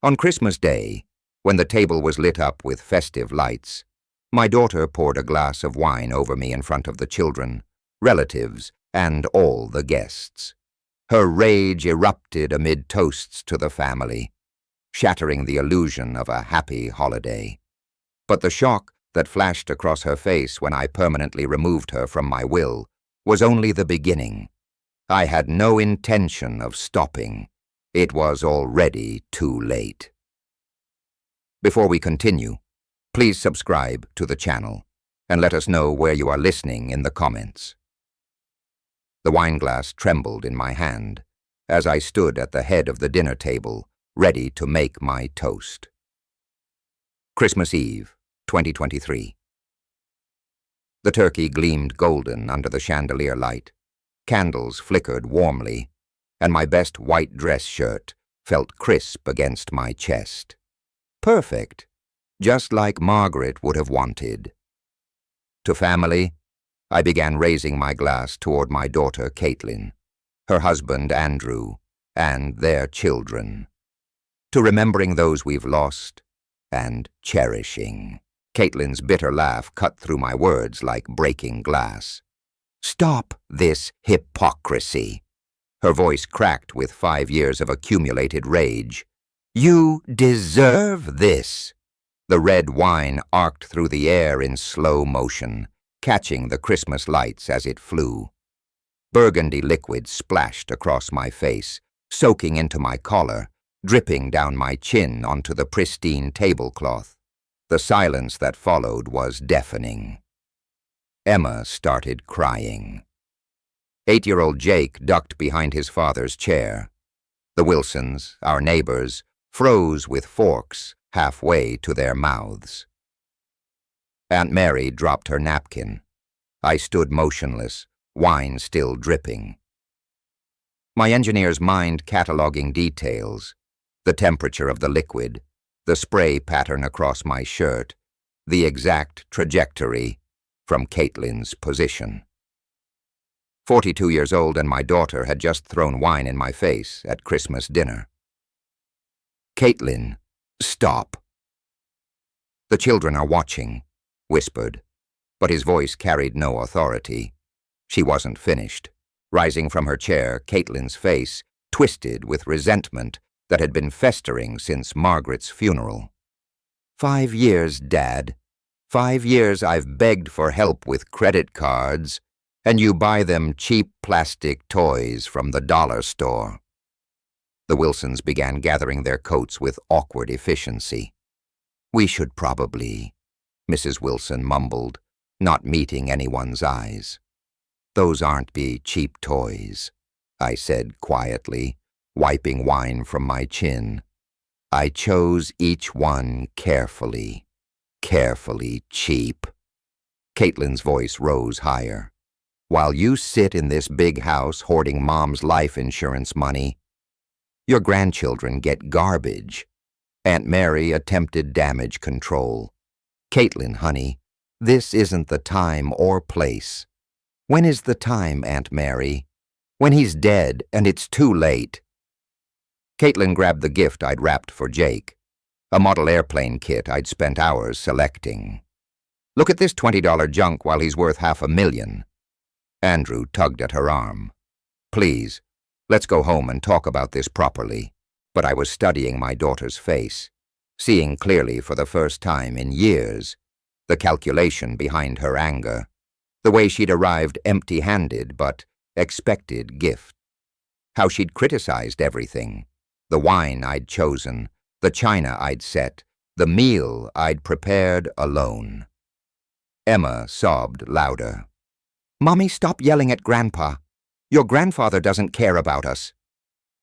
On Christmas Day, when the table was lit up with festive lights, my daughter poured a glass of wine over me in front of the children, relatives, and all the guests. Her rage erupted amid toasts to the family, shattering the illusion of a happy holiday. But the shock that flashed across her face when I permanently removed her from my will was only the beginning. I had no intention of stopping. It was already too late. Before we continue, please subscribe to the channel and let us know where you are listening in the comments. The wineglass trembled in my hand as I stood at the head of the dinner table, ready to make my toast. Christmas Eve, 2023. The turkey gleamed golden under the chandelier light. Candles flickered warmly, and my best white dress shirt felt crisp against my chest. Perfect, just like Margaret would have wanted. To family, I began raising my glass toward my daughter Caitlin, her husband Andrew, and their children. To remembering those we've lost and cherishing. Caitlin's bitter laugh cut through my words like breaking glass. Stop this hypocrisy. Her voice cracked with 5 years of accumulated rage. You deserve this. The red wine arced through the air in slow motion, catching the Christmas lights as it flew. Burgundy liquid splashed across my face, soaking into my collar, dripping down my chin onto the pristine tablecloth. The silence that followed was deafening. Emma started crying. 8-year-old Jake ducked behind his father's chair. The Wilsons, our neighbors, froze with forks halfway to their mouths. Aunt Mary dropped her napkin. I stood motionless, wine still dripping. My engineer's mind cataloging details, the temperature of the liquid, the spray pattern across my shirt, the exact trajectory from Caitlin's position. 42 years old and my daughter had just thrown wine in my face at Christmas dinner. Caitlin, stop. The children are watching, whispered, but his voice carried no authority. She wasn't finished. Rising from her chair, Caitlin's face twisted with resentment that had been festering since Margaret's funeral. 5 years, Dad. 5 years I've begged for help with credit cards, and you buy them cheap plastic toys from the dollar store. The Wilsons began gathering their coats with awkward efficiency. We should probably, Mrs. Wilson mumbled, not meeting anyone's eyes. Those aren't be cheap toys, I said quietly, wiping wine from my chin. I chose each one carefully cheap. Caitlin's voice rose higher. While you sit in this big house hoarding Mom's life insurance money, your grandchildren get garbage. Aunt Mary attempted damage control. Caitlin, honey, this isn't the time or place. When is the time, Aunt Mary? When he's dead and it's too late. Caitlin grabbed the gift I'd wrapped for Jake, a model airplane kit I'd spent hours selecting. Look at this $20 junk while he's worth $500,000. Andrew tugged at her arm. Please, let's go home and talk about this properly. But I was studying my daughter's face, seeing clearly for the first time in years the calculation behind her anger, the way she'd arrived empty-handed but expected gift, how she'd criticized everything, the wine I'd chosen, the china I'd set, the meal I'd prepared alone. Emma sobbed louder. Mommy, stop yelling at Grandpa. Your grandfather doesn't care about us.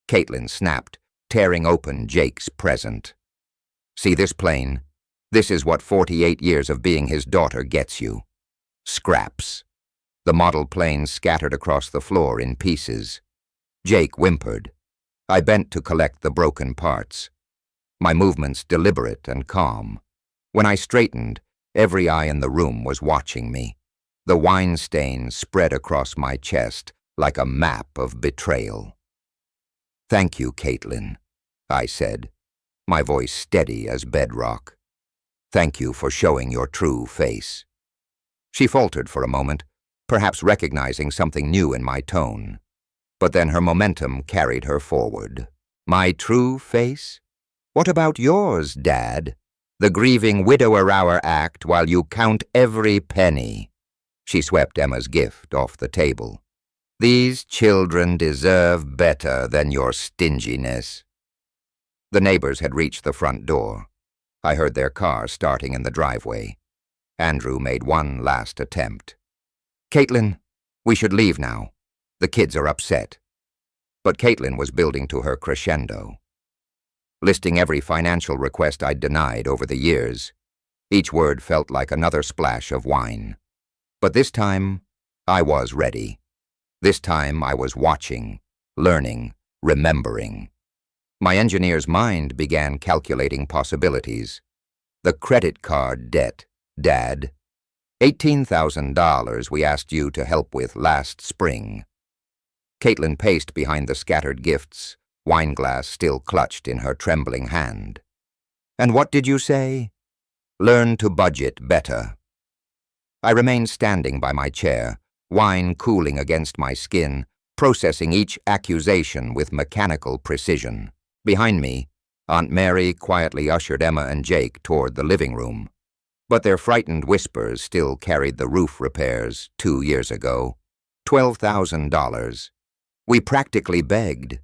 Caitlin snapped, tearing open Jake's present. See this plane? This is what 48 years of being his daughter gets you. Scraps. The model plane scattered across the floor in pieces. Jake whimpered. I bent to collect the broken parts. My movements deliberate and calm. When I straightened, every eye in the room was watching me. The wine stain spread across my chest like a map of betrayal. Thank you, Caitlin, I said. my voice steady as bedrock. "Thank you for showing your true face." She faltered for a moment, perhaps recognizing something new in my tone. But then her momentum carried her forward. "My true face? What about yours, Dad? The grieving widower hour act while you count every penny." She swept Emma's gift off the table. "These children deserve better than your stinginess." The neighbors had reached the front door. I heard their car starting in the driveway. Andrew made one last attempt. "Caitlin, we should leave now. The kids are upset." But Caitlin was building to her crescendo, listing every financial request I'd denied over the years. Each word felt like another splash of wine. But this time, I was ready. This time I was watching, learning, remembering. My engineer's mind began calculating possibilities. The credit card debt, Dad. $18,000 we asked you to help with last spring. Caitlin paced behind the scattered gifts, wineglass still clutched in her trembling hand. "And what did you say?" "Learn to budget better." I remained standing by my chair, wine cooling against my skin, processing each accusation with mechanical precision. Behind me, Aunt Mary quietly ushered Emma and Jake toward the living room. But their frightened whispers still carried the roof repairs 2 years ago. $12,000. We practically begged.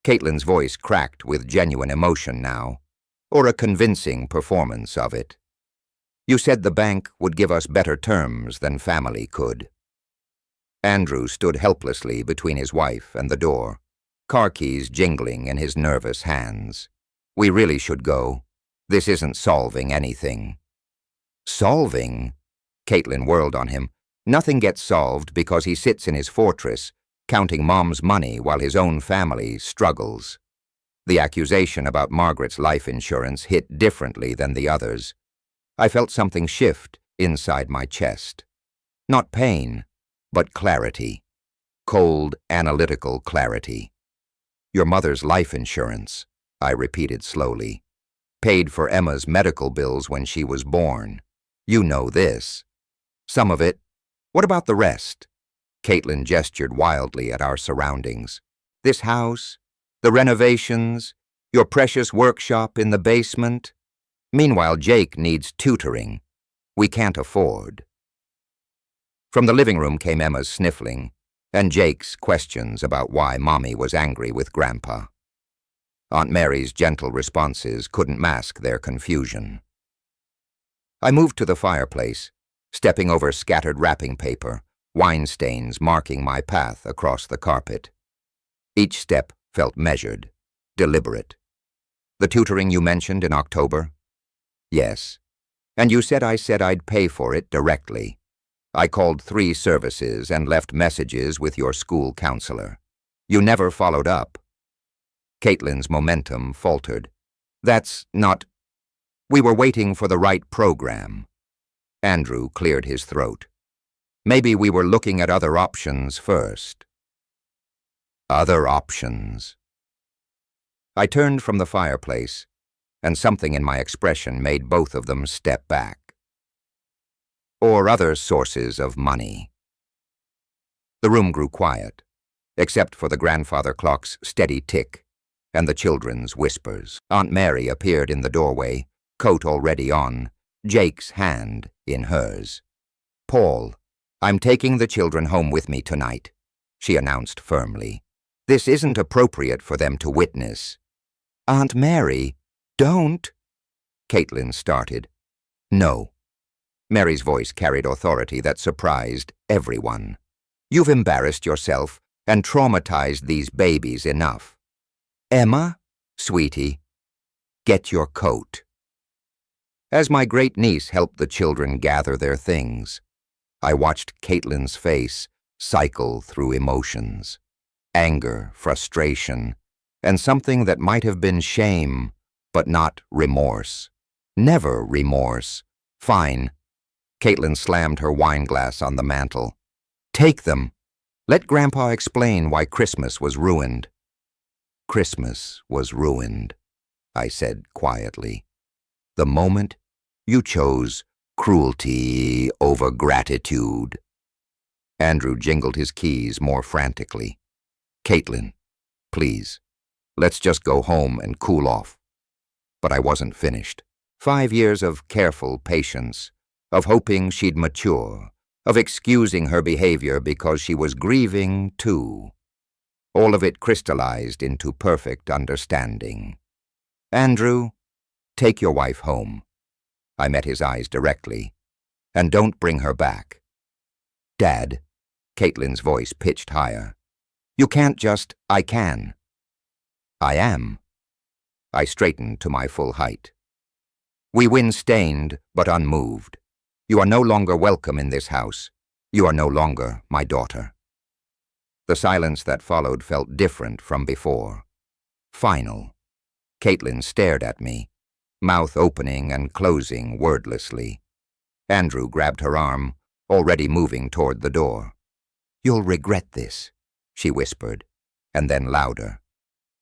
Caitlin's voice cracked with genuine emotion now, or a convincing performance of it. "You said the bank would give us better terms than family could." Andrew stood helplessly between his wife and the door, car keys jingling in his nervous hands. "We really should go. This isn't solving anything." "Solving?" Caitlin whirled on him. "Nothing gets solved because he sits in his fortress, counting Mom's money while his own family struggles." The accusation about Margaret's life insurance hit differently than the others. I felt something shift inside my chest. Not pain, but clarity. Cold, analytical clarity. "Your mother's life insurance," I repeated slowly, "paid for Emma's medical bills when she was born. You know this. Some of it. What about the rest?" Caitlin gestured wildly at our surroundings. "This house, the renovations, your precious workshop in the basement. Meanwhile, Jake needs tutoring. We can't afford." From the living room came Emma's sniffling, and Jake's questions about why Mommy was angry with Grandpa. Aunt Mary's gentle responses couldn't mask their confusion. I moved to the fireplace, stepping over scattered wrapping paper, wine stains marking my path across the carpet. Each step felt measured, deliberate. "The tutoring you mentioned in October?" "Yes. And you said I'd pay for it directly. I called 3 services and left messages with your school counselor. You never followed up." Caitlin's momentum faltered. "That's not... We were waiting for the right program." Andrew cleared his throat. "Maybe we were looking at other options first." Other options. I turned from the fireplace, and something in my expression made both of them step back. "Or other sources of money." The room grew quiet, except for the grandfather clock's steady tick and the children's whispers. Aunt Mary appeared in the doorway, coat already on, Jake's hand in hers. "Paul, I'm taking the children home with me tonight," she announced firmly. "This isn't appropriate for them to witness." "Aunt Mary, don't," Caitlin started. "No." Mary's voice carried authority that surprised everyone. "You've embarrassed yourself and traumatized these babies enough. Emma, sweetie, get your coat." As my great-niece helped the children gather their things, I watched Caitlin's face cycle through emotions. Anger, frustration, and something that might have been shame, but not remorse. Never remorse. "Fine." Caitlin slammed her wineglass on the mantel. "Take them. Let Grandpa explain why Christmas was ruined." Christmas was ruined. I said quietly. "The moment you chose cruelty over gratitude." Andrew jingled his keys more frantically. "Caitlin, please, let's just go home and cool off." But I wasn't finished. 5 years of careful patience, of hoping she'd mature, of excusing her behavior because she was grieving too. All of it crystallized into perfect understanding. "Andrew, take your wife home." I met his eyes directly. "And don't bring her back." "Dad," Caitlin's voice pitched higher. "You can't just—" "I can." "I am." I straightened to my full height. "We wind-stained, but unmoved. You are no longer welcome in this house. You are no longer my daughter." The silence that followed felt different from before. Final. Caitlin stared at me, mouth opening and closing wordlessly. Andrew grabbed her arm, already moving toward the door. "You'll regret this," she whispered, and then louder.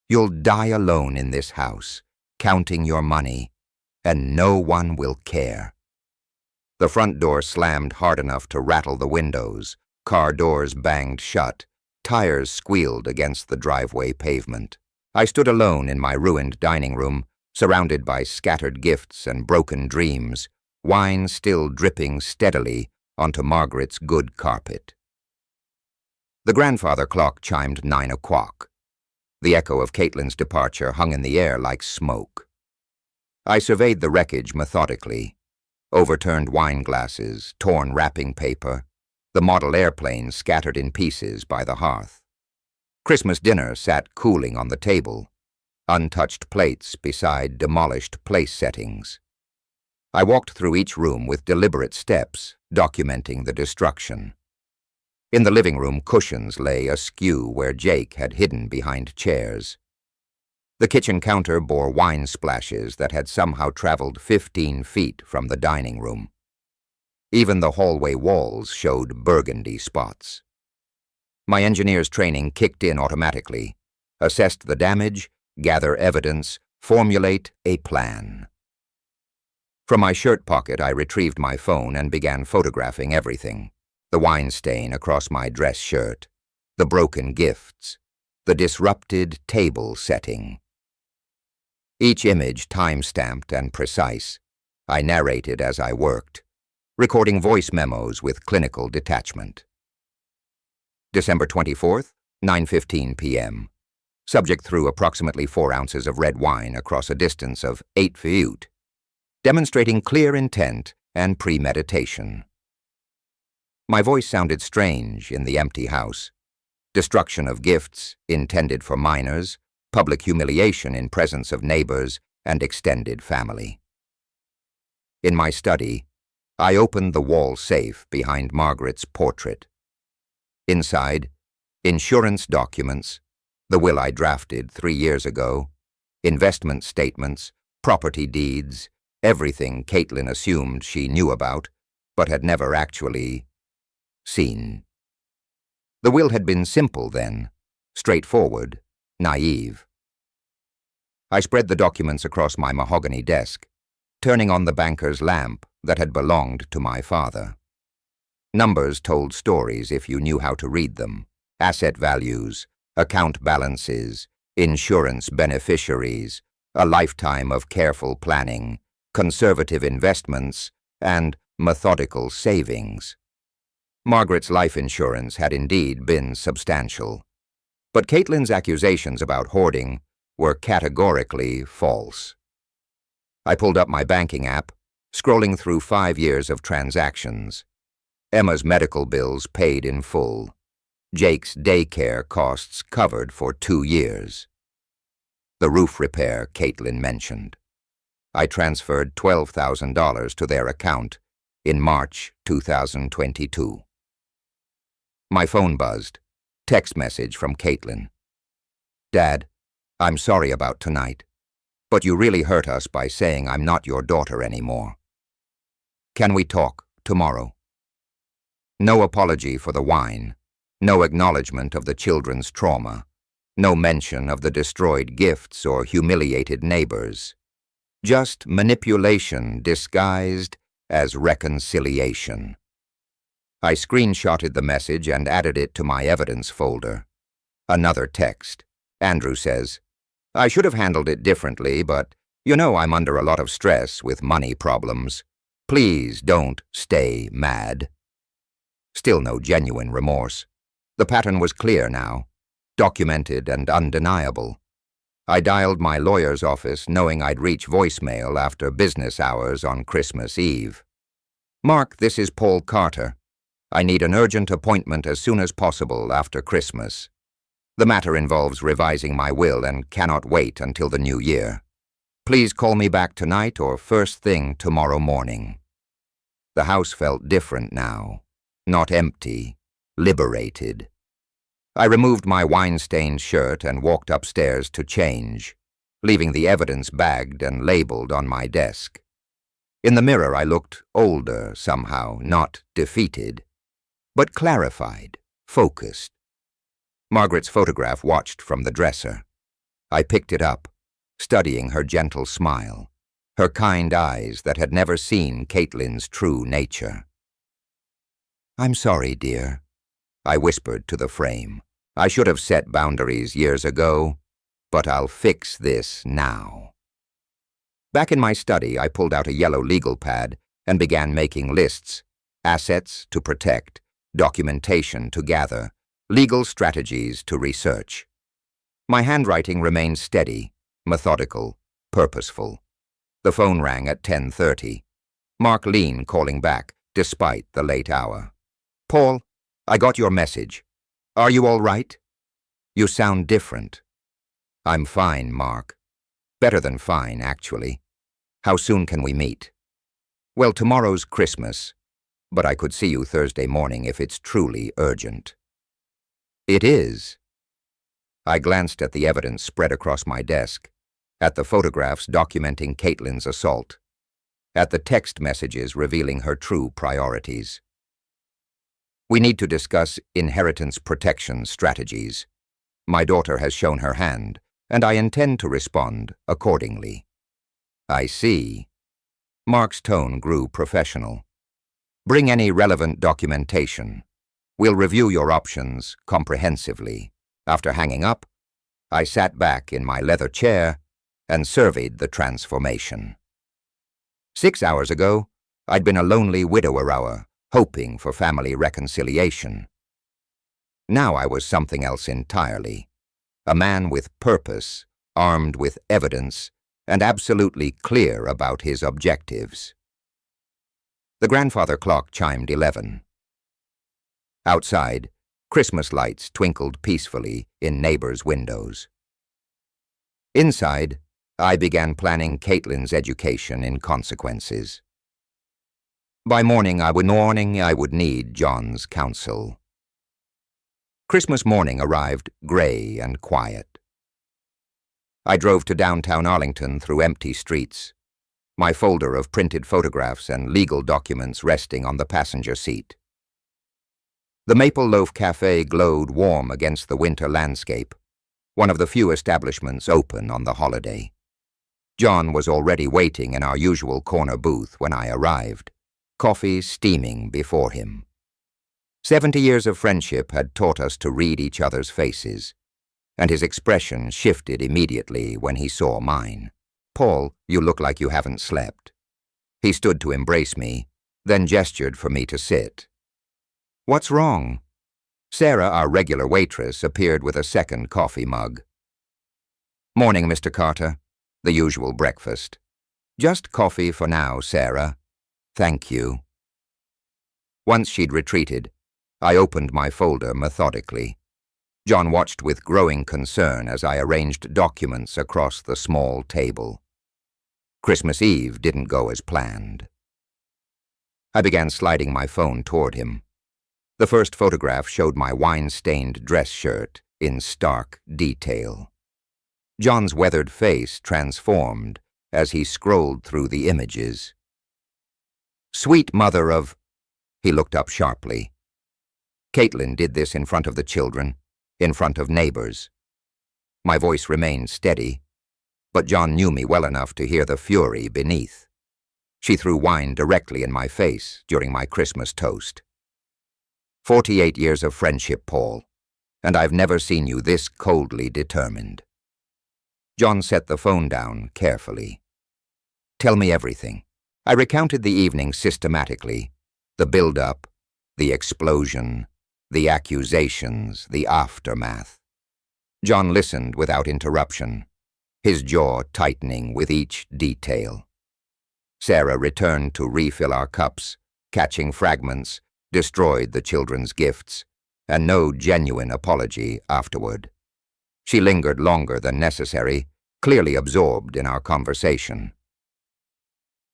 "You'll die alone in this house, counting your money, and no one will care." The front door slammed hard enough to rattle the windows, car doors banged shut, tires squealed against the driveway pavement. I stood alone in my ruined dining room, surrounded by scattered gifts and broken dreams, wine still dripping steadily onto Margaret's good carpet. The grandfather clock chimed 9 o'clock. The echo of Caitlin's departure hung in the air like smoke. I surveyed the wreckage methodically. Overturned wine glasses, torn wrapping paper, the model airplane scattered in pieces by the hearth. Christmas dinner sat cooling on the table, untouched plates beside demolished place settings. I walked through each room with deliberate steps, documenting the destruction. In the living room, cushions lay askew where Jake had hidden behind chairs. The kitchen counter bore wine splashes that had somehow traveled 15 feet from the dining room. Even the hallway walls showed burgundy spots. My engineer's training kicked in automatically, assessed the damage, gather evidence, formulate a plan. From my shirt pocket, I retrieved my phone and began photographing everything. The wine stain across my dress shirt, the broken gifts, the disrupted table setting. Each image time-stamped and precise, I narrated as I worked, recording voice memos with clinical detachment. December 24th, 9:15 p.m. Subject threw approximately 4 ounces of red wine across a distance of 8 feet, demonstrating clear intent and premeditation. My voice sounded strange in the empty house. Destruction of gifts intended for minors, public humiliation in presence of neighbors and extended family. In my study, I opened the wall safe behind Margaret's portrait. Inside, insurance documents, the will I drafted 3 years ago, investment statements, property deeds, everything Caitlin assumed she knew about, but had never actually seen. The will had been simple then, straightforward, naive. I spread the documents across my mahogany desk, turning on the banker's lamp that had belonged to my father. Numbers told stories if you knew how to read them. Asset values, account balances, insurance beneficiaries, a lifetime of careful planning, conservative investments, and methodical savings. Margaret's life insurance had indeed been substantial, but Caitlin's accusations about hoarding were categorically false. I pulled up my banking app, scrolling through 5 years of transactions. Emma's medical bills paid in full. Jake's daycare costs covered for 2 years. The roof repair Caitlin mentioned. I transferred $12,000 to their account in March 2022. My phone buzzed. Text message from Caitlin. "Dad, I'm sorry about tonight, but you really hurt us by saying I'm not your daughter anymore. Can we talk tomorrow?" No apology for the wine, no acknowledgement of the children's trauma, No mention of the destroyed gifts or humiliated neighbors. Just manipulation disguised as reconciliation. I screenshotted the message and added it to my evidence folder. Another text. Andrew says, "I should have handled it differently, but you know I'm under a lot of stress with money problems. Please don't stay mad." Still no genuine remorse. The pattern was clear now, documented and undeniable. I dialed my lawyer's office knowing I'd reach voicemail after business hours on Christmas Eve. "Mark, this is Paul Carter. I need an urgent appointment as soon as possible after Christmas. The matter involves revising my will and cannot wait until the new year. Please call me back tonight or first thing tomorrow morning." The house felt different now, not empty, liberated. I removed my wine-stained shirt and walked upstairs to change, leaving the evidence bagged and labeled on my desk. In the mirror I looked older somehow, not defeated, but clarified, focused. Margaret's photograph watched from the dresser. I picked it up, studying her gentle smile, her kind eyes that had never seen Caitlin's true nature. "I'm sorry, dear," I whispered to the frame. "I should have set boundaries years ago, but I'll fix this now." Back in my study, I pulled out a yellow legal pad and began making lists: assets to protect, documentation to gather, legal strategies to research. My handwriting remained steady, methodical, purposeful. The phone rang at 10:30. Mark Lean calling back, despite the late hour. "Paul, I got your message. Are you all right? You sound different." "I'm fine, Mark. Better than fine, actually. How soon can we meet?" "Well, tomorrow's Christmas, but I could see you Thursday morning if it's truly urgent." "It is." I glanced at the evidence spread across my desk, at the photographs documenting Caitlin's assault, at the text messages revealing her true priorities. "We need to discuss inheritance protection strategies. My daughter has shown her hand, and I intend to respond accordingly." "I see." Mark's tone grew professional. "Bring any relevant documentation. We'll review your options comprehensively." After hanging up, I sat back in my leather chair and surveyed the transformation. 6 hours ago, I'd been a lonely widower, hoping for family reconciliation. Now I was something else entirely. A man with purpose, armed with evidence, and absolutely clear about his objectives. The grandfather clock chimed 11. Outside, Christmas lights twinkled peacefully in neighbors' windows. Inside, I began planning Caitlin's education in consequences. By morning I would need John's counsel. Christmas morning arrived gray and quiet. I drove to downtown Arlington through empty streets, my folder of printed photographs and legal documents resting on the passenger seat. The Maple Loaf Cafe glowed warm against the winter landscape, one of the few establishments open on the holiday. John was already waiting in our usual corner booth when I arrived, coffee steaming before him. 70 years of friendship had taught us to read each other's faces, and his expression shifted immediately when he saw mine. "Paul, you look like you haven't slept." He stood to embrace me, then gestured for me to sit. "What's wrong?" Sarah, our regular waitress, appeared with a second coffee mug. "Morning, Mr. Carter." The usual breakfast. "Just coffee for now, Sarah." "Thank you." Once she'd retreated, I opened my folder methodically. John watched with growing concern as I arranged documents across the small table. Christmas Eve didn't go as planned. I began sliding my phone toward him. The first photograph showed my wine-stained dress shirt in stark detail. John's weathered face transformed as he scrolled through the images. "Sweet mother of—" He looked up sharply. Caitlin did this in front of the children, in front of neighbors. My voice remained steady, but John knew me well enough to hear the fury beneath. She threw wine directly in my face during my Christmas toast. 48 years of friendship, Paul, and I've never seen you this coldly determined. John set the phone down carefully. Tell me everything. I recounted the evening systematically, the build-up, the explosion, the accusations, the aftermath. John listened without interruption, his jaw tightening with each detail. Sarah returned to refill our cups, catching fragments, destroyed the children's gifts, and no genuine apology afterward. She lingered longer than necessary, clearly absorbed in our conversation.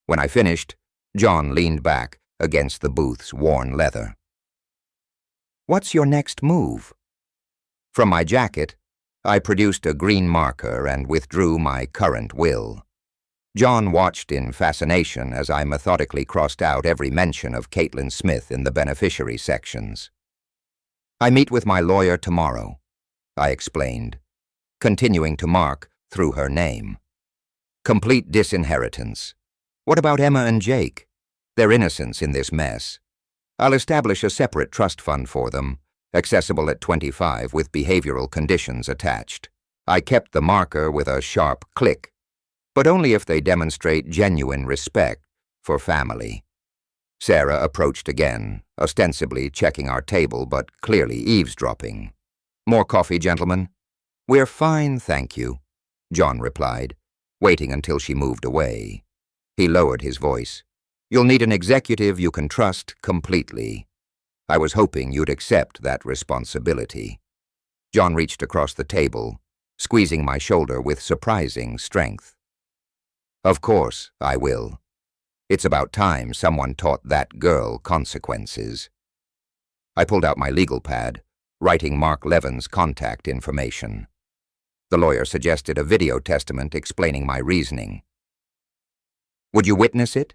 When I finished, John leaned back against the booth's worn leather. What's your next move? From my jacket, I produced a green marker and withdrew my current will. John watched in fascination as I methodically crossed out every mention of Caitlin Smith in the beneficiary sections. I meet with my lawyer tomorrow, I explained, continuing to mark through her name. Complete disinheritance. What about Emma and Jake? Their innocence in this mess. I'll establish a separate trust fund for them, accessible at 25 with behavioral conditions attached. I kept the marker with a sharp click, but only if they demonstrate genuine respect for family. Sarah approached again, ostensibly checking our table but clearly eavesdropping. More coffee, gentlemen? We're fine, thank you, John replied, waiting until she moved away. He lowered his voice. You'll need an executive you can trust completely. I was hoping you'd accept that responsibility. John reached across the table, squeezing my shoulder with surprising strength. Of course, I will. It's about time someone taught that girl consequences. I pulled out my legal pad, writing Mark Levin's contact information. The lawyer suggested a video testament explaining my reasoning. Would you witness it?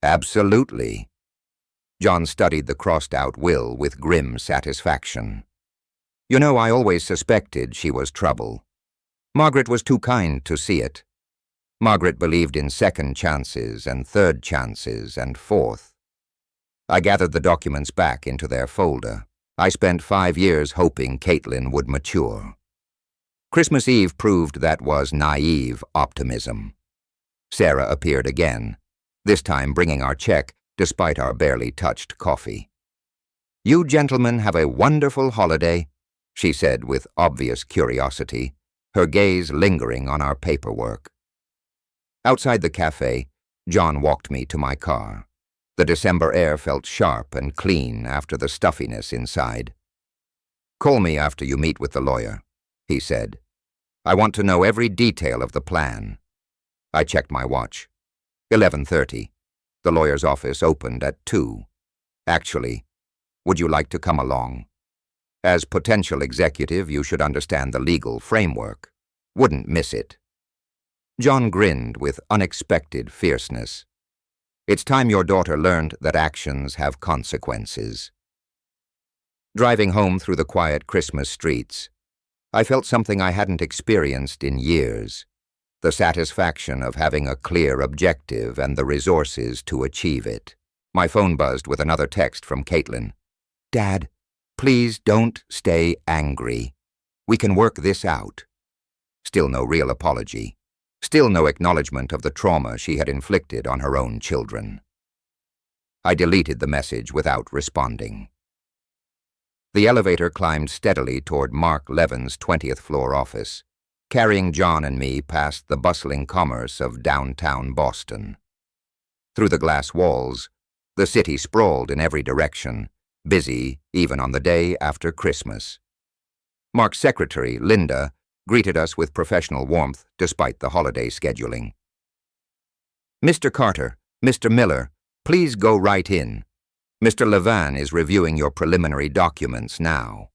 Absolutely. John studied the crossed-out will with grim satisfaction. You know, I always suspected she was trouble. Margaret was too kind to see it. Margaret believed in second chances and third chances and fourth. I gathered the documents back into their folder. I spent 5 years hoping Caitlin would mature. Christmas Eve proved that was naive optimism. Sarah appeared again, this time bringing our check despite our barely touched coffee. You gentlemen have a wonderful holiday, she said with obvious curiosity, her gaze lingering on our paperwork. Outside the cafe, John walked me to my car. The December air felt sharp and clean after the stuffiness inside. Call me after you meet with the lawyer, he said. I want to know every detail of the plan. I checked my watch. 11:30. The lawyer's office opened at 2. Actually, would you like to come along? As potential executive, you should understand the legal framework. Wouldn't miss it. John grinned with unexpected fierceness. It's time your daughter learned that actions have consequences. Driving home through the quiet Christmas streets, I felt something I hadn't experienced in years. The satisfaction of having a clear objective and the resources to achieve it. My phone buzzed with another text from Caitlin. Dad, please don't stay angry. We can work this out. Still no real apology. Still no acknowledgement of the trauma she had inflicted on her own children. I deleted the message without responding. The elevator climbed steadily toward Mark Levin's 20th floor office, carrying John and me past the bustling commerce of downtown Boston. Through the glass walls, the city sprawled in every direction, busy even on the day after Christmas. Mark's secretary, Linda, greeted us with professional warmth despite the holiday scheduling. Mr. Carter, Mr. Miller, please go right in. Mr. Levin is reviewing your preliminary documents now.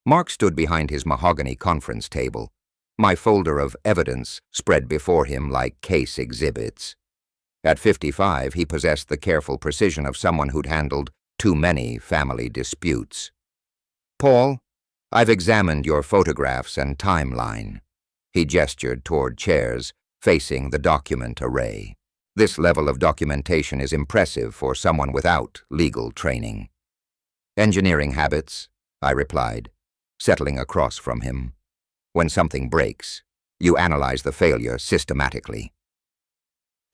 Mark stood behind his mahogany conference table, my folder of evidence spread before him like case exhibits. At 55, he possessed the careful precision of someone who'd handled too many family disputes. Paul, I've examined your photographs and timeline. He gestured toward chairs facing the document array. This level of documentation is impressive for someone without legal training. Engineering habits, I replied, settling across from him. When something breaks, you analyze the failure systematically.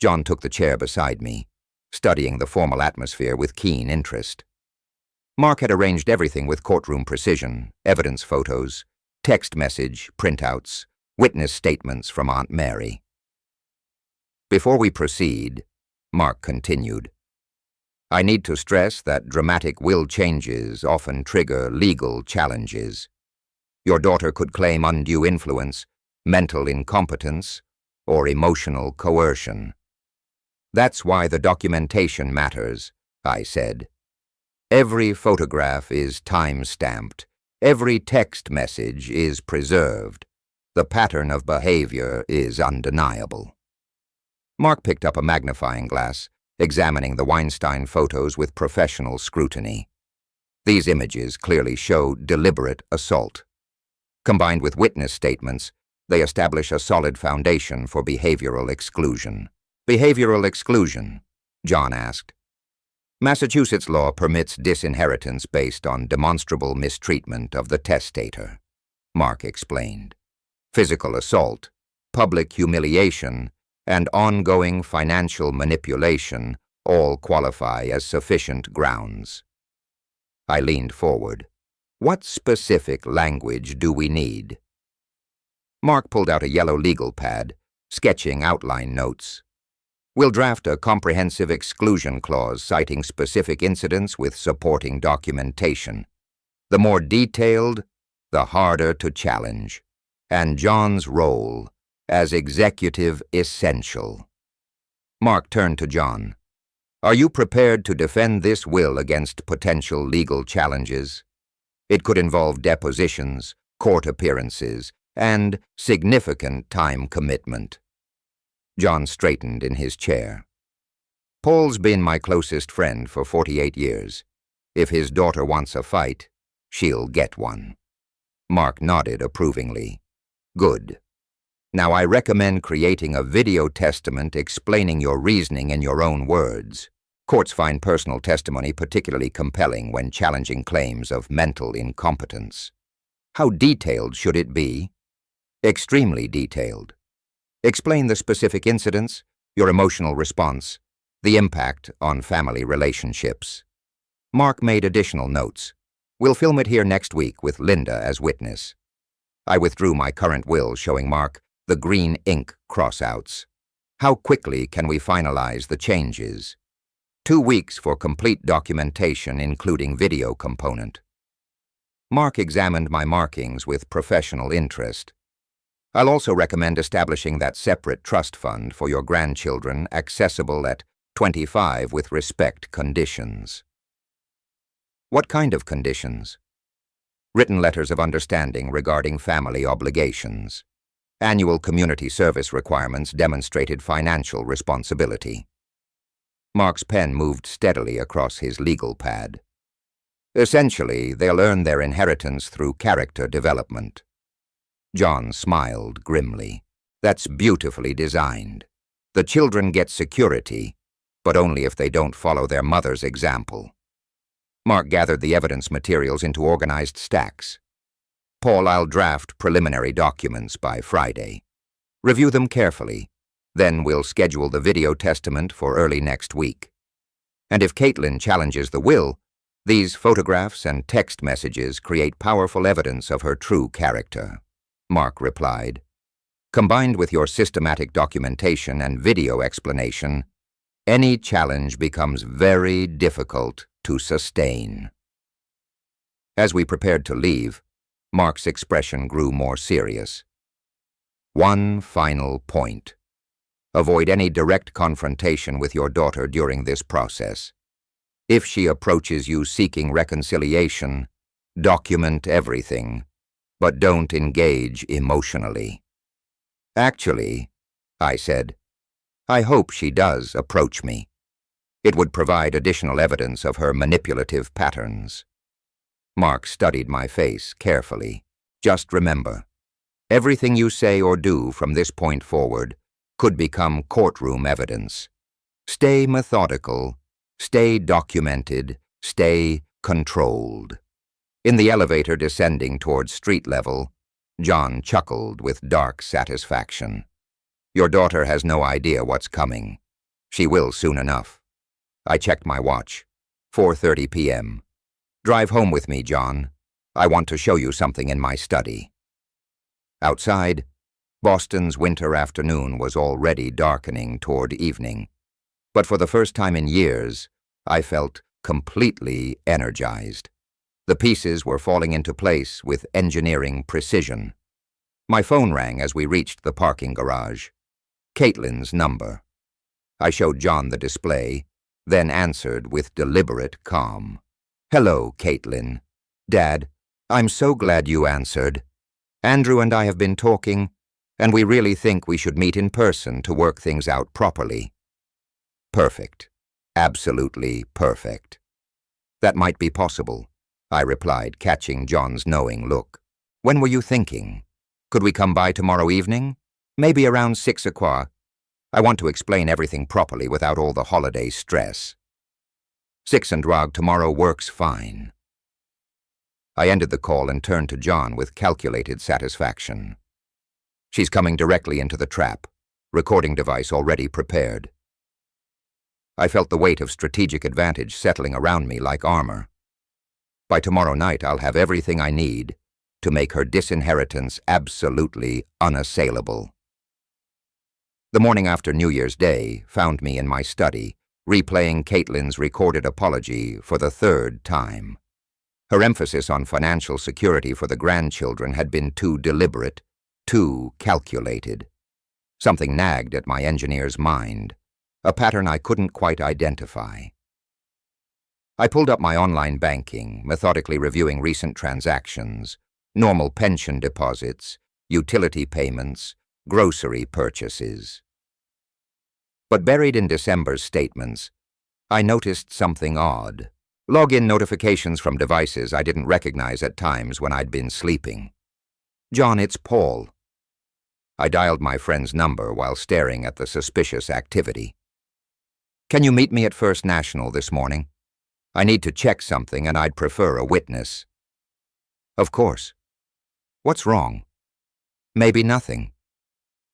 John took the chair beside me, studying the formal atmosphere with keen interest. Mark had arranged everything with courtroom precision: evidence photos, text message printouts, witness statements from Aunt Mary. Before we proceed, Mark continued, I need to stress that dramatic will changes often trigger legal challenges. Your daughter could claim undue influence, mental incompetence, or emotional coercion. That's why the documentation matters, I said. Every photograph is time-stamped. Every text message is preserved. The pattern of behavior is undeniable. Mark picked up a magnifying glass, examining the Weinstein photos with professional scrutiny. These images clearly show deliberate assault. Combined with witness statements, they establish a solid foundation for behavioral exclusion. Behavioral exclusion? John asked. Massachusetts law permits disinheritance based on demonstrable mistreatment of the testator, Mark explained. Physical assault, public humiliation, and ongoing financial manipulation all qualify as sufficient grounds. I leaned forward. What specific language do we need? Mark pulled out a yellow legal pad, sketching outline notes. We'll draft a comprehensive exclusion clause citing specific incidents with supporting documentation. The more detailed, the harder to challenge. And John's role as executive essential. Mark turned to John. Are you prepared to defend this will against potential legal challenges? It could involve depositions, court appearances, and significant time commitment. John straightened in his chair. Paul's been my closest friend for 48 years. If his daughter wants a fight, she'll get one. Mark nodded approvingly. Good. Now I recommend creating a video testament explaining your reasoning in your own words. Courts find personal testimony particularly compelling when challenging claims of mental incompetence. How detailed should it be? Extremely detailed. Explain the specific incidents, your emotional response, the impact on family relationships. Mark made additional notes. We'll film it here next week with Linda as witness. I withdrew my current will, showing Mark the green ink crossouts. How quickly can we finalize the changes? 2 weeks for complete documentation, including video component. Mark examined my markings with professional interest. I'll also recommend establishing that separate trust fund for your grandchildren, accessible at 25 with respect conditions. What kind of conditions? Written letters of understanding regarding family obligations. Annual community service requirements demonstrated financial responsibility. Mark's pen moved steadily across his legal pad. Essentially, they'll earn their inheritance through character development. John smiled grimly. That's beautifully designed. The children get security, but only if they don't follow their mother's example. Mark gathered the evidence materials into organized stacks. Paul, I'll draft preliminary documents by Friday. Review them carefully. Then we'll schedule the video testament for early next week. And if Caitlin challenges the will, these photographs and text messages create powerful evidence of her true character, Mark replied. Combined with your systematic documentation and video explanation, any challenge becomes very difficult to sustain. As we prepared to leave, Mark's expression grew more serious. One final point. Avoid any direct confrontation with your daughter during this process. If she approaches you seeking reconciliation, document everything, but don't engage emotionally. Actually, I said, I hope she does approach me. It would provide additional evidence of her manipulative patterns. Mark studied my face carefully. Just remember, everything you say or do from this point forward could become courtroom evidence. Stay methodical, stay documented, stay controlled. In the elevator descending towards street level, John chuckled with dark satisfaction. Your daughter has no idea what's coming. She will soon enough. I checked my watch. 4:30 p.m. Drive home with me, John. I want to show you something in my study. Outside, Boston's winter afternoon was already darkening toward evening. But for the first time in years, I felt completely energized. The pieces were falling into place with engineering precision. My phone rang as we reached the parking garage. Caitlin's number. I showed John the display, then answered with deliberate calm. Hello, Caitlin. Dad, I'm so glad you answered. Andrew and I have been talking, and we really think we should meet in person to work things out properly. Perfect. Absolutely perfect. That might be possible, I replied, catching John's knowing look. When were you thinking? Could we come by tomorrow evening? Maybe around 6 o'clock. I want to explain everything properly without all the holiday stress. 6 and Rog tomorrow works fine. I ended the call and turned to John with calculated satisfaction. She's coming directly into the trap, recording device already prepared. I felt the weight of strategic advantage settling around me like armor. By tomorrow night, I'll have everything I need to make her disinheritance absolutely unassailable. The morning after New Year's Day found me in my study, replaying Caitlin's recorded apology for the 3rd time. Her emphasis on financial security for the grandchildren had been too deliberate, too calculated. Something nagged at my engineer's mind, a pattern I couldn't quite identify. I pulled up my online banking, methodically reviewing recent transactions, normal pension deposits, utility payments, grocery purchases. But buried in December's statements, I noticed something odd. Login notifications from devices I didn't recognize at times when I'd been sleeping. John, it's Paul. I dialed my friend's number while staring at the suspicious activity. Can you meet me at First National this morning? I need to check something and I'd prefer a witness. Of course. What's wrong? Maybe nothing.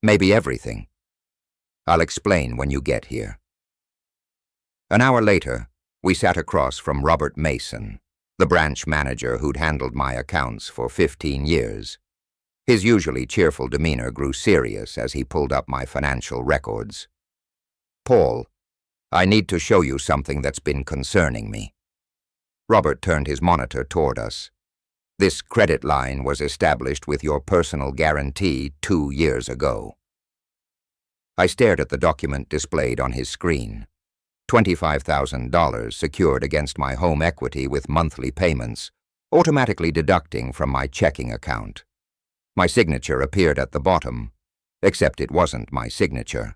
Maybe everything. I'll explain when you get here. An hour later, we sat across from Robert Mason, the branch manager who'd handled my accounts for 15 years. His usually cheerful demeanor grew serious as he pulled up my financial records. Paul, I need to show you something that's been concerning me. Robert turned his monitor toward us. This credit line was established with your personal guarantee 2 years ago. I stared at the document displayed on his screen. $25,000 secured against my home equity with monthly payments, automatically deducting from my checking account. My signature appeared at the bottom, except it wasn't my signature.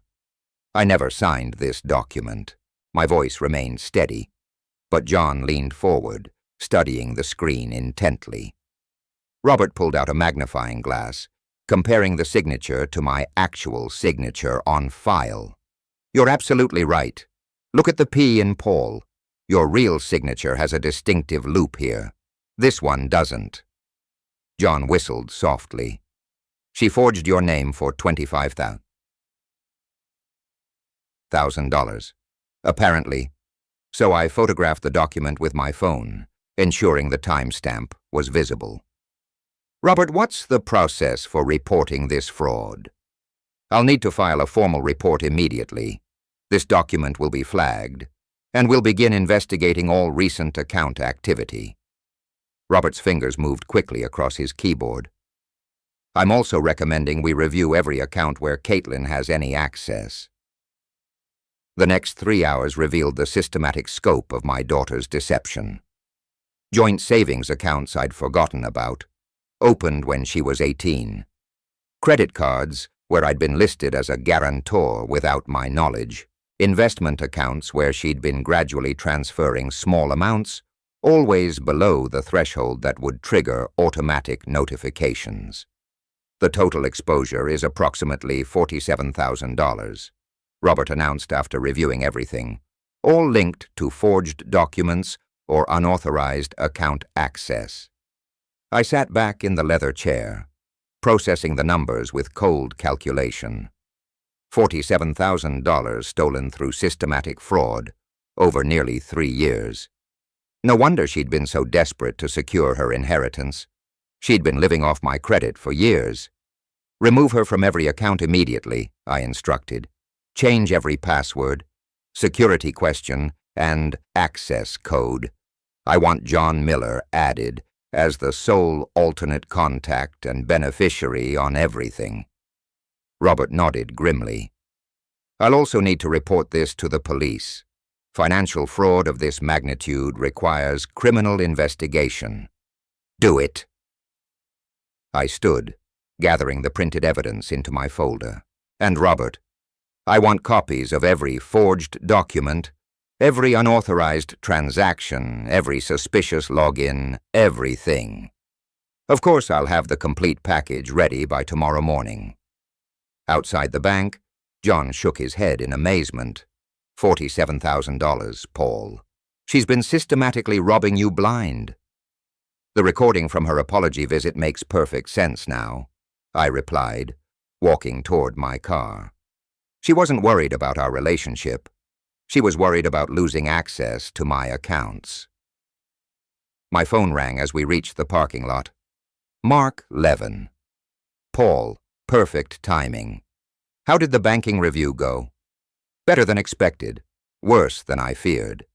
I never signed this document. My voice remained steady, but John leaned forward, studying the screen intently. Robert pulled out a magnifying glass, comparing the signature to my actual signature on file. You're absolutely right. Look at the P in Paul. Your real signature has a distinctive loop here. This one doesn't. John whistled softly. She forged your name for $25,000. Apparently. So I photographed the document with my phone, ensuring the timestamp was visible. Robert, what's the process for reporting this fraud? I'll need to file a formal report immediately. This document will be flagged, and we'll begin investigating all recent account activity. Robert's fingers moved quickly across his keyboard. I'm also recommending we review every account where Caitlin has any access. The next 3 hours revealed the systematic scope of my daughter's deception. Joint savings accounts I'd forgotten about, opened when she was 18. Credit cards where I'd been listed as a guarantor without my knowledge. Investment accounts where she'd been gradually transferring small amounts always below the threshold that would trigger automatic notifications. The total exposure is approximately $47,000, Robert announced after reviewing everything, all linked to forged documents or unauthorized account access. I sat back in the leather chair, processing the numbers with cold calculation. $47,000 stolen through systematic fraud over nearly 3 years. No wonder she'd been so desperate to secure her inheritance. She'd been living off my credit for years. Remove her from every account immediately, I instructed. Change every password, security question, and access code. I want John Miller added as the sole alternate contact and beneficiary on everything. Robert nodded grimly. I'll also need to report this to the police. Financial fraud of this magnitude requires criminal investigation. Do it. I stood, gathering the printed evidence into my folder. And Robert, I want copies of every forged document, every unauthorized transaction, every suspicious login, everything. Of course, I'll have the complete package ready by tomorrow morning. Outside the bank, John shook his head in amazement. $47,000, Paul. She's been systematically robbing you blind. The recording from her apology visit makes perfect sense now, I replied, walking toward my car. She wasn't worried about our relationship. She was worried about losing access to my accounts. My phone rang as we reached the parking lot. Mark Levin. Paul, perfect timing. How did the banking review go? Better than expected, worse than I feared.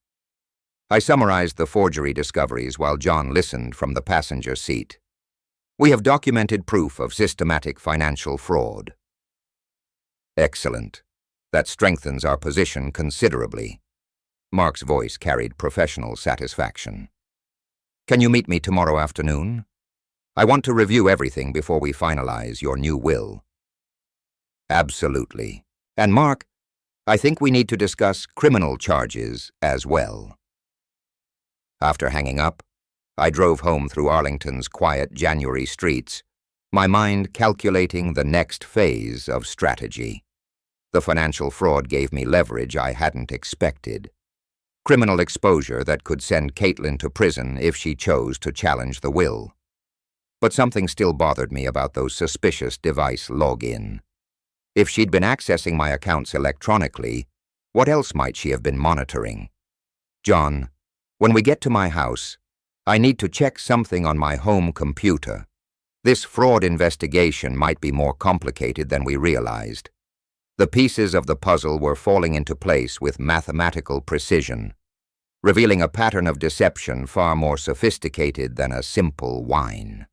I summarized the forgery discoveries while John listened from the passenger seat. We have documented proof of systematic financial fraud. Excellent. That strengthens our position considerably. Mark's voice carried professional satisfaction. Can you meet me tomorrow afternoon? I want to review everything before we finalize your new will. Absolutely. And Mark, I think we need to discuss criminal charges as well. After hanging up, I drove home through Arlington's quiet January streets, my mind calculating the next phase of strategy. The financial fraud gave me leverage I hadn't expected. Criminal exposure that could send Caitlin to prison if she chose to challenge the will. But something still bothered me about those suspicious device login. If she'd been accessing my accounts electronically, what else might she have been monitoring? John, when we get to my house, I need to check something on my home computer. This fraud investigation might be more complicated than we realized. The pieces of the puzzle were falling into place with mathematical precision, revealing a pattern of deception far more sophisticated than a simple whine.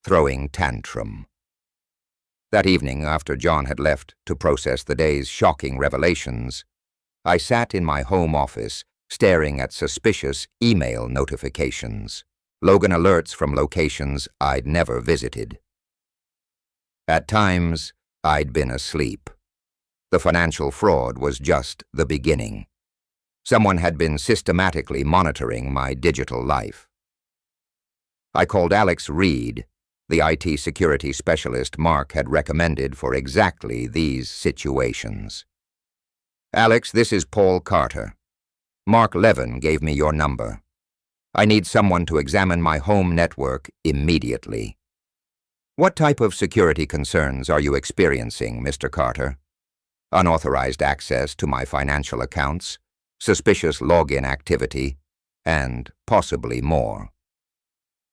Throwing tantrum. That evening, after John had left to process the day's shocking revelations, I sat in my home office, staring at suspicious email notifications, Logan alerts from locations I'd never visited. At times, I'd been asleep. The financial fraud was just the beginning. Someone had been systematically monitoring my digital life. I called Alex Reed, the IT security specialist Mark had recommended for exactly these situations. Alex, this is Paul Carter. Mark Levin gave me your number. I need someone to examine my home network immediately. What type of security concerns are you experiencing, Mr. Carter? Unauthorized access to my financial accounts, suspicious login activity, and possibly more.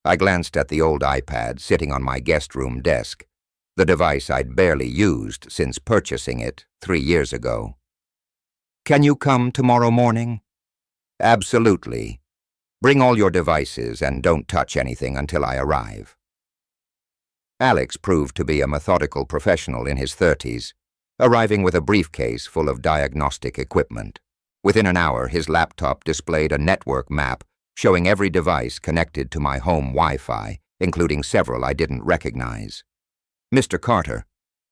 I glanced at the old iPad sitting on my guest room desk, the device I'd barely used since purchasing it 3 years ago. Can you come tomorrow morning? Absolutely. Bring all your devices and don't touch anything until I arrive. Alex proved to be a methodical professional in his 30s, arriving with a briefcase full of diagnostic equipment. Within an hour, his laptop displayed a network map showing every device connected to my home Wi-Fi, including several I didn't recognize. Mr. Carter,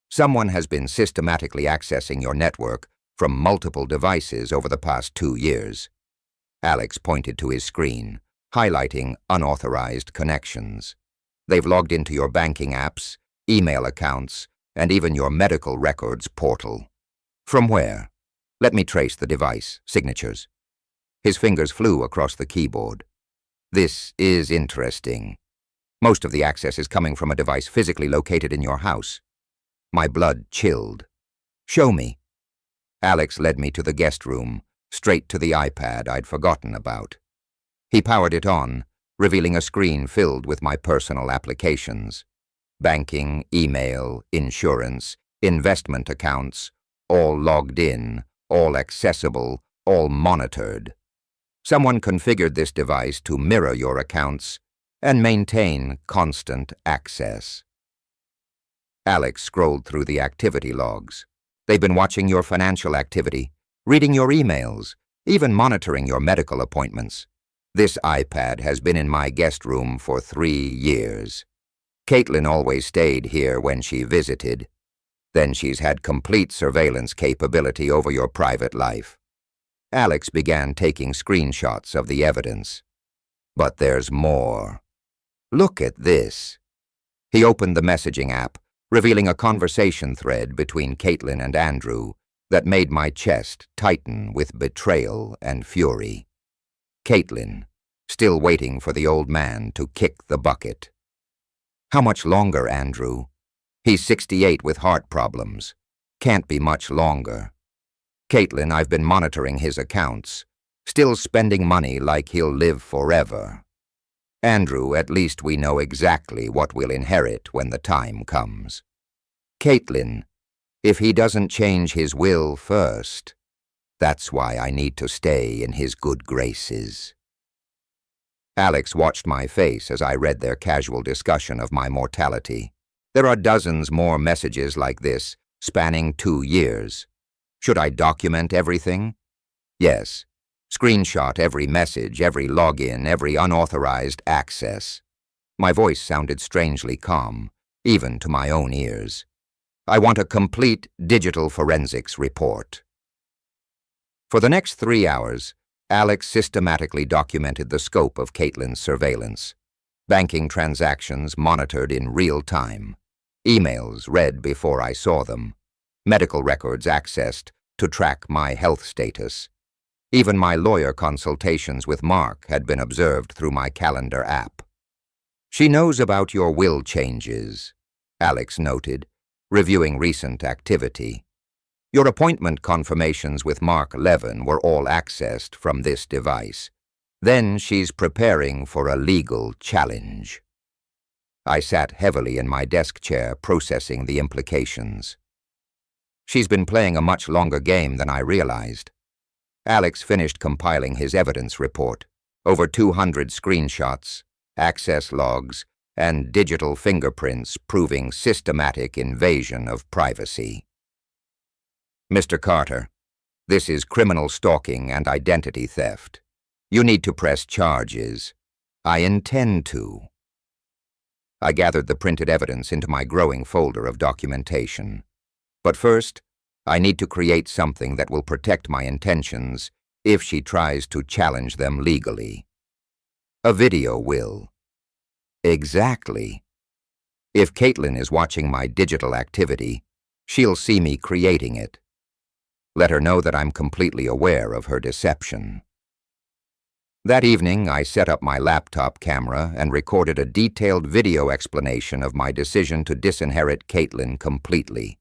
someone has been systematically accessing your network from multiple devices over the past 2 years. Alex pointed to his screen, highlighting unauthorized connections. They've logged into your banking apps, email accounts, and even your medical records portal. From where? Let me trace the device, signatures. His fingers flew across the keyboard. This is interesting. Most of the access is coming from a device physically located in your house. My blood chilled. Show me. Alex led me to the guest room, straight to the iPad I'd forgotten about. He powered it on, revealing a screen filled with my personal applications. Banking, email, insurance, investment accounts, all logged in, all accessible, all monitored. Someone configured this device to mirror your accounts and maintain constant access. Alex scrolled through the activity logs. They've been watching your financial activity, reading your emails, even monitoring your medical appointments. This iPad has been in my guest room for 3 years. Caitlin always stayed here when she visited. Then she's had complete surveillance capability over your private life. Alex began taking screenshots of the evidence. But there's more. Look at this. He opened the messaging app, revealing a conversation thread between Caitlin and Andrew that made my chest tighten with betrayal and fury. Caitlin, still waiting for the old man to kick the bucket. How much longer, Andrew? He's 68 with heart problems. Can't be much longer. Caitlin, I've been monitoring his accounts, still spending money like he'll live forever. Andrew, at least we know exactly what we'll inherit when the time comes. Caitlin, if he doesn't change his will first, that's why I need to stay in his good graces. Alex watched my face as I read their casual discussion of my mortality. There are dozens more messages like this, spanning 2 years. Should I document everything? Yes. Screenshot every message, every login, every unauthorized access. My voice sounded strangely calm, even to my own ears. I want a complete digital forensics report. For the next 3 hours, Alex systematically documented the scope of Caitlin's surveillance. Banking transactions monitored in real time. Emails read before I saw them. Medical records accessed to track my health status. Even my lawyer consultations with Mark had been observed through my calendar app. She knows about your will changes, Alex noted, reviewing recent activity. Your appointment confirmations with Mark Levin were all accessed from this device. Then she's preparing for a legal challenge. I sat heavily in my desk chair, processing the implications. She's been playing a much longer game than I realized. Alex finished compiling his evidence report, over 200 screenshots, access logs, and digital fingerprints proving systematic invasion of privacy. Mr. Carter, this is criminal stalking and identity theft. You need to press charges. I intend to. I gathered the printed evidence into my growing folder of documentation. But first, I need to create something that will protect my intentions if she tries to challenge them legally. A video will. Exactly. If Caitlin is watching my digital activity, she'll see me creating it. Let her know that I'm completely aware of her deception. That evening, I set up my laptop camera and recorded a detailed video explanation of my decision to disinherit Caitlin completely.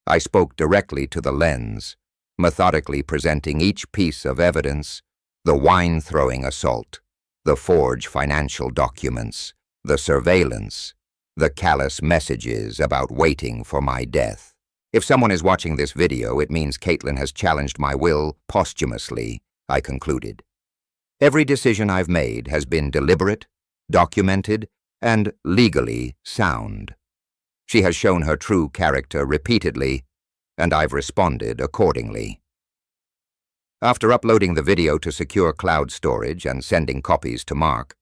I spoke directly to the lens, methodically presenting each piece of evidence: the wine-throwing assault, the forged financial documents, the surveillance, the callous messages about waiting for my death. If someone is watching this video, it means Caitlin has challenged my will posthumously, I concluded. Every decision I've made has been deliberate, documented, and legally sound. She has shown her true character repeatedly, and I've responded accordingly. After uploading the video to secure cloud storage and sending copies to Mark,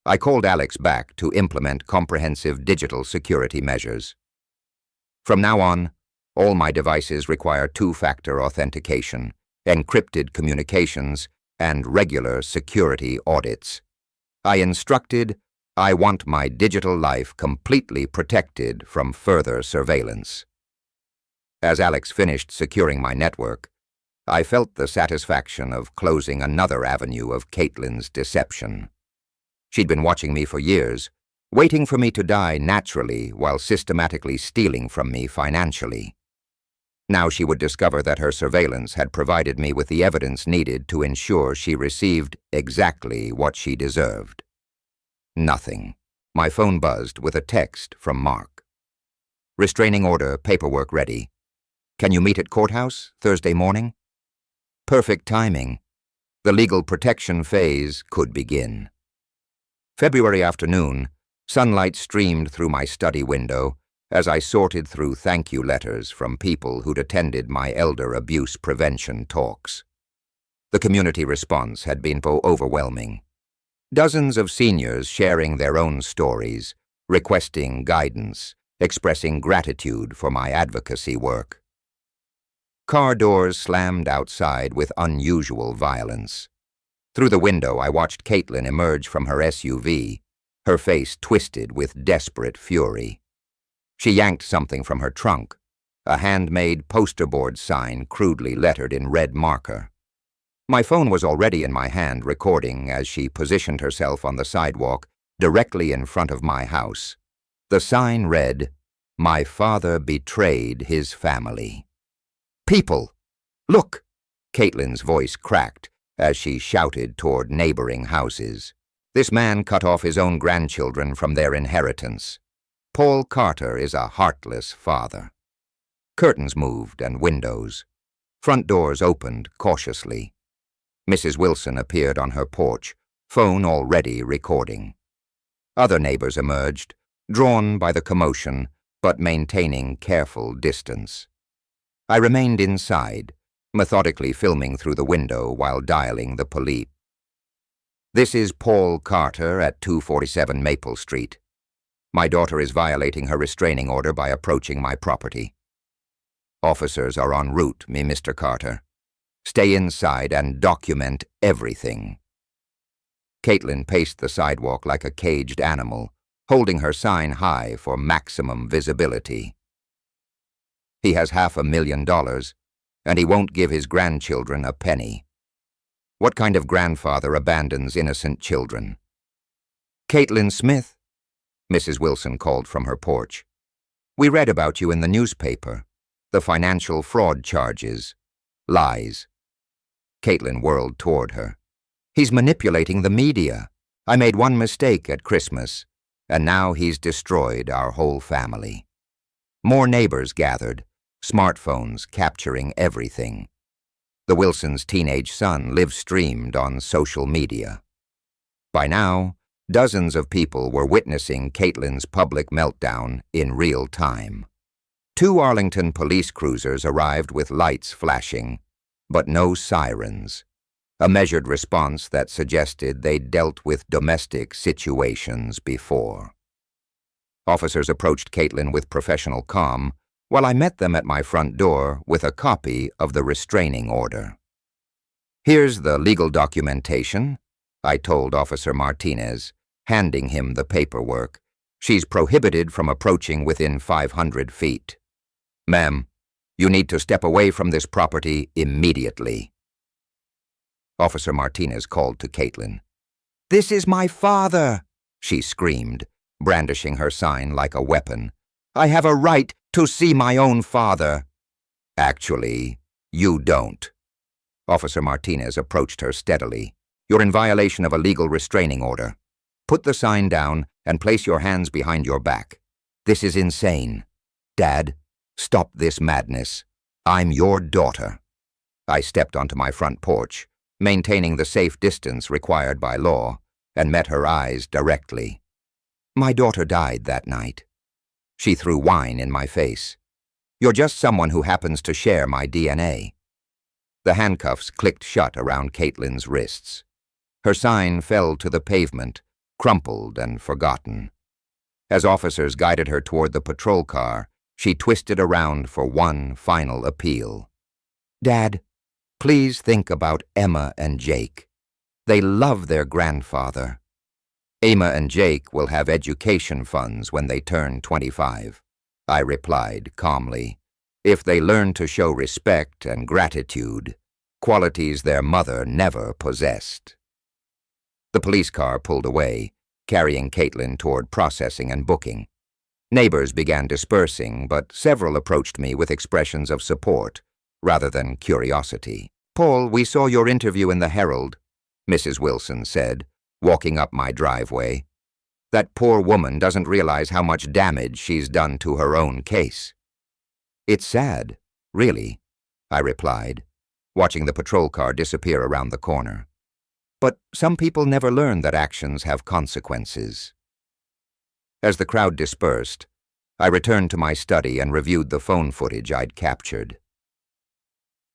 I called Alex back to implement comprehensive digital security measures. From now on, all my devices require 2-factor authentication, encrypted communications, and regular security audits. I instructed, I want my digital life completely protected from further surveillance. As Alex finished securing my network, I felt the satisfaction of closing another avenue of Caitlin's deception. She'd been watching me for years, waiting for me to die naturally while systematically stealing from me financially. Now she would discover that her surveillance had provided me with the evidence needed to ensure she received exactly what she deserved. Nothing. My phone buzzed with a text from Mark. Restraining order, paperwork ready. Can you meet at courthouse Thursday morning? Perfect timing. The legal protection phase could begin. February afternoon, sunlight streamed through my study window as I sorted through thank you letters from people who'd attended my elder abuse prevention talks. The community response had been overwhelming. Dozens of seniors sharing their own stories, requesting guidance, expressing gratitude for my advocacy work. Car doors slammed outside with unusual violence. Through the window, I watched Caitlin emerge from her SUV, her face twisted with desperate fury. She yanked something from her trunk, a handmade poster board sign crudely lettered in red marker. My phone was already in my hand, recording as she positioned herself on the sidewalk directly in front of my house. The sign read, "My father betrayed his family." "People! Look!" Caitlin's voice cracked as she shouted toward neighboring houses. "This man cut off his own grandchildren from their inheritance. Paul Carter is a heartless father." Curtains moved and windows. Front doors opened cautiously. Mrs. Wilson appeared on her porch, phone already recording. Other neighbors emerged, drawn by the commotion, but maintaining careful distance. I remained inside, methodically filming through the window while dialing the police. "This is Paul Carter at 247 Maple Street. My daughter is violating her restraining order by approaching my property. Officers are en route, Mr. Carter. Stay inside and document everything." Caitlin paced the sidewalk like a caged animal, holding her sign high for maximum visibility. "He has $500,000, and he won't give his grandchildren a penny. What kind of grandfather abandons innocent children?" "Caitlin Smith," Mrs. Wilson called from her porch. "We read about you in the newspaper. The financial fraud charges. Lies." Caitlin whirled toward her. "He's manipulating the media. I made one mistake at Christmas, and now he's destroyed our whole family." More neighbors gathered, smartphones capturing everything. The Wilsons' teenage son live-streamed on social media. By now, dozens of people were witnessing Caitlin's public meltdown in real time. 2 Arlington police cruisers arrived with lights flashing, but no sirens, a measured response that suggested they'd dealt with domestic situations before. Officers approached Caitlin with professional calm, while I met them at my front door with a copy of the restraining order. "Here's the legal documentation," I told Officer Martinez, handing him the paperwork. "She's prohibited from approaching within 500 feet. Ma'am, you need to step away from this property immediately." Officer Martinez called to Caitlin. "This is my father," she screamed, brandishing her sign like a weapon. "I have a right to see my own father." "Actually, you don't." Officer Martinez approached her steadily. "You're in violation of a legal restraining order. Put the sign down and place your hands behind your back. This is insane. Dad, stop this madness. I'm your daughter." I stepped onto my front porch, maintaining the safe distance required by law, and met her eyes directly. "My daughter died that night." She threw wine in my face. "You're just someone who happens to share my DNA." The handcuffs clicked shut around Caitlin's wrists. Her sign fell to the pavement, crumpled and forgotten. As officers guided her toward the patrol car, she twisted around for one final appeal. "Dad, please think about Emma and Jake. They love their grandfather. Emma and Jake will have education funds when they turn 25, I replied calmly, if they learn to show respect and gratitude, qualities their mother never possessed. The police car pulled away, carrying Caitlin toward processing and booking. Neighbors began dispersing, but several approached me with expressions of support rather than curiosity. "Paul, we saw your interview in the Herald," Mrs. Wilson said, walking up my driveway. "That poor woman doesn't realize how much damage she's done to her own case." "It's sad, really," I replied, watching the patrol car disappear around the corner. "But some people never learn that actions have consequences." As the crowd dispersed, I returned to my study and reviewed the phone footage I'd captured.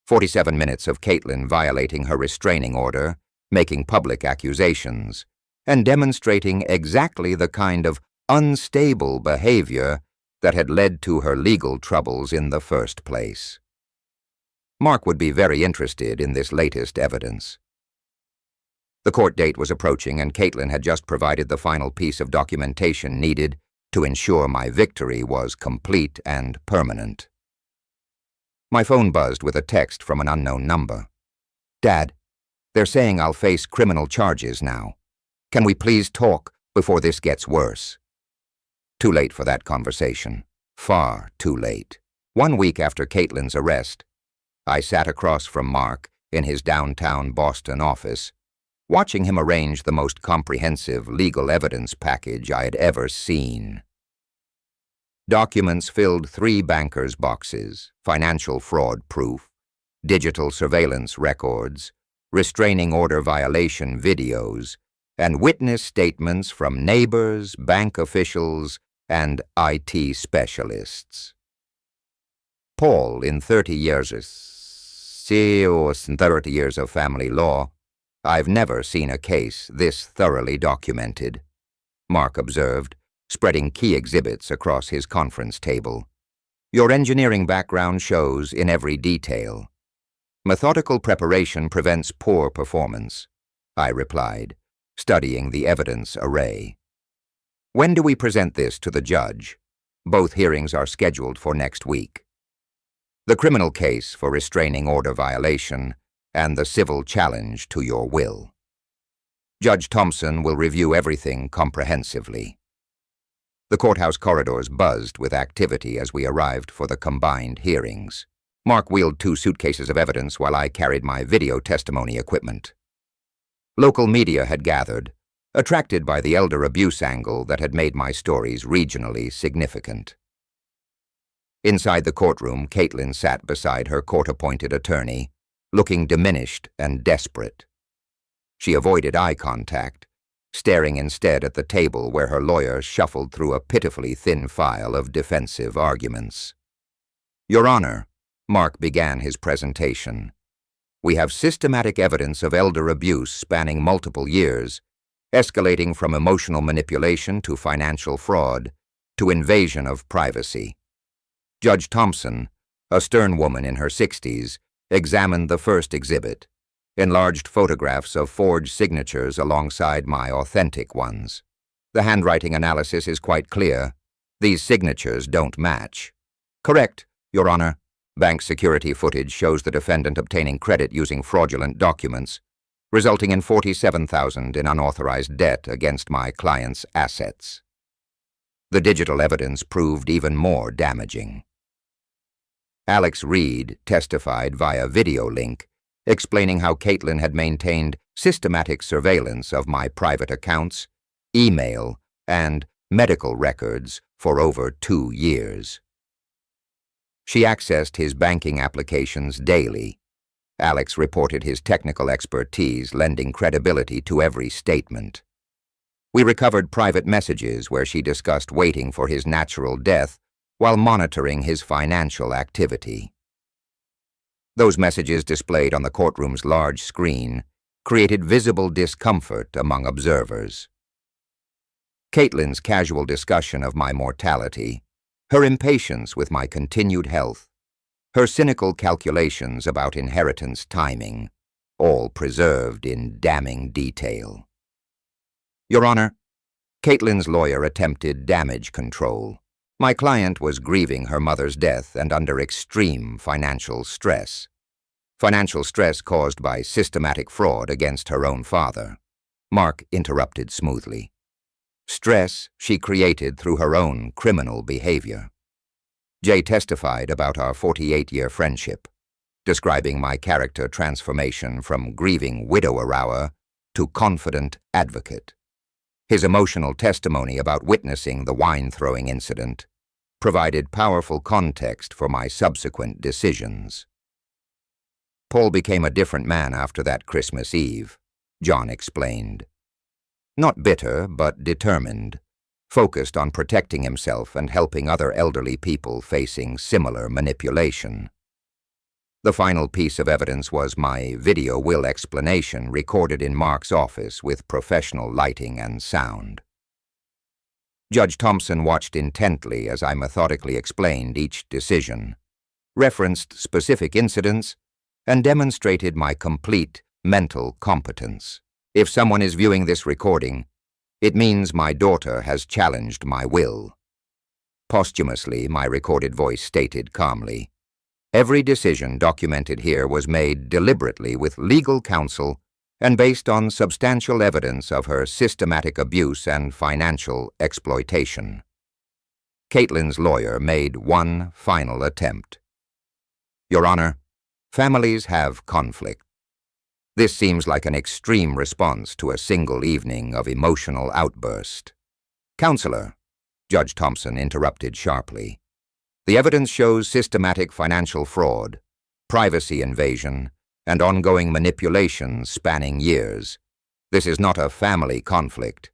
47 minutes of Caitlin violating her restraining order, making public accusations, and demonstrating exactly the kind of unstable behavior that had led to her legal troubles in the first place. Mark would be very interested in this latest evidence. The court date was approaching, and Caitlin had just provided the final piece of documentation needed to ensure my victory was complete and permanent. My phone buzzed with a text from an unknown number. "Dad, they're saying I'll face criminal charges now. Can we please talk before this gets worse?" Too late for that conversation. Far too late. 1 week after Caitlin's arrest, I sat across from Mark in his downtown Boston office, watching him arrange the most comprehensive legal evidence package I had ever seen. Documents filled 3 bankers' boxes: financial fraud proof, digital surveillance records, restraining order violation videos, and witness statements from neighbors, bank officials, and IT specialists. Paul, in 30 years of family law, I've never seen a case this thoroughly documented, Mark observed, spreading key exhibits across his conference table. Your engineering background shows in every detail. Methodical preparation prevents poor performance, I replied, studying the evidence array. When do we present this to the judge? Both hearings are scheduled for next week. The criminal case for restraining order violation and the civil challenge to your will. Judge Thompson will review everything comprehensively. The courthouse corridors buzzed with activity as we arrived for the combined hearings. Mark wheeled 2 suitcases of evidence while I carried my video testimony equipment. Local media had gathered, attracted by the elder abuse angle that had made my stories regionally significant. Inside the courtroom, Caitlin sat beside her court-appointed attorney, looking diminished and desperate. She avoided eye contact, staring instead at the table where her lawyer shuffled through a pitifully thin file of defensive arguments. "Your Honor," Mark began his presentation, "we have systematic evidence of elder abuse spanning multiple years, escalating from emotional manipulation to financial fraud to invasion of privacy." Judge Thompson, a stern woman in her 60s, examined the first exhibit, enlarged photographs of forged signatures alongside my authentic ones. "The handwriting analysis is quite clear. These signatures don't match." "Correct, Your Honor. Bank security footage shows the defendant obtaining credit using fraudulent documents, resulting in $47,000 in unauthorized debt against my client's assets." The digital evidence proved even more damaging. Alex Reed testified via video link, explaining how Caitlin had maintained systematic surveillance of my private accounts, email, and medical records for over 2 years. She accessed his banking applications daily. Alex reported his technical expertise, lending credibility to every statement. We recovered private messages where she discussed waiting for his natural death while monitoring his financial activity. Those messages, displayed on the courtroom's large screen, created visible discomfort among observers. Caitlin's casual discussion of my mortality, her impatience with my continued health, her cynical calculations about inheritance timing, all preserved in damning detail. Your Honor, Caitlin's lawyer attempted damage control. My client was grieving her mother's death and under extreme financial stress. Financial stress caused by systematic fraud against her own father. Mark interrupted smoothly. Stress she created through her own criminal behavior. Jay testified about our 48-year friendship, describing my character transformation from grieving widower to confident advocate. His emotional testimony about witnessing the wine-throwing incident provided powerful context for my subsequent decisions. Paul became a different man after that Christmas Eve, John explained. Not bitter, but determined, focused on protecting himself and helping other elderly people facing similar manipulation. The final piece of evidence was my video will explanation recorded in Mark's office with professional lighting and sound. Judge Thompson watched intently as I methodically explained each decision, referenced specific incidents, and demonstrated my complete mental competence. If someone is viewing this recording, it means my daughter has challenged my will. Posthumously, my recorded voice stated calmly, every decision documented here was made deliberately with legal counsel and based on substantial evidence of her systematic abuse and financial exploitation. Caitlin's lawyer made one final attempt. Your Honor, families have conflict. This seems like an extreme response to a single evening of emotional outburst. Counselor, Judge Thompson interrupted sharply. The evidence shows systematic financial fraud, privacy invasion, and ongoing manipulation spanning years. This is not a family conflict.